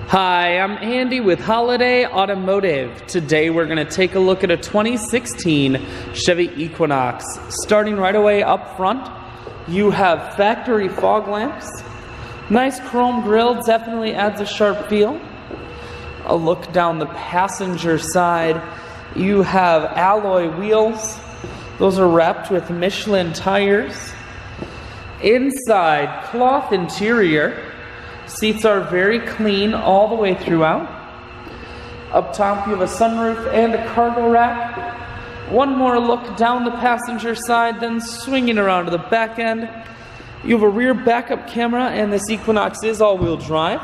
Hi, I'm Andy with Holiday Automotive. Today we're going to take a look at a 2016 Chevy Equinox. Starting right away up front, you have factory fog lamps. Nice chrome grille, definitely adds a sharp feel. A look down the passenger side, you have alloy wheels. Those are wrapped with Michelin tires. Inside, cloth interior. Seats are very clean all the way throughout. Up top you have a sunroof and a cargo rack. One more look down the passenger side, then swinging around to the back end. You have a rear backup camera, and this Equinox is all-wheel drive.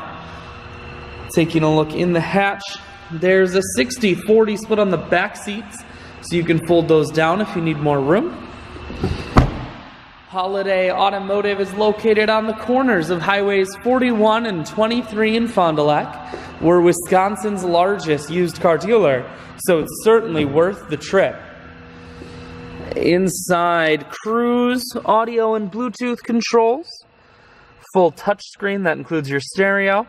Taking a look in the hatch, there's a 60-40 split on the back seats, so you can fold those down if you need more room. Holiday Automotive is located on the corners of highways 41 and 23 in Fond du Lac. We're Wisconsin's largest used car dealer, so it's certainly worth the trip. Inside, cruise, audio and Bluetooth controls, full touchscreen that includes your stereo,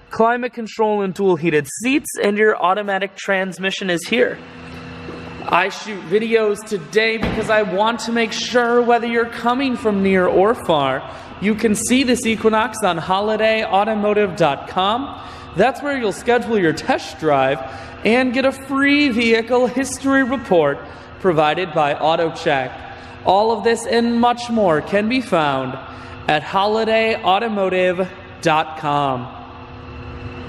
climate control and dual heated seats, and your automatic transmission is here. I shoot videos today because I want to make sure whether you're coming from near or far, you can see this Equinox on holidayautomotive.com. That's where you'll schedule your test drive and get a free vehicle history report provided by AutoCheck. All of this and much more can be found at holidayautomotive.com.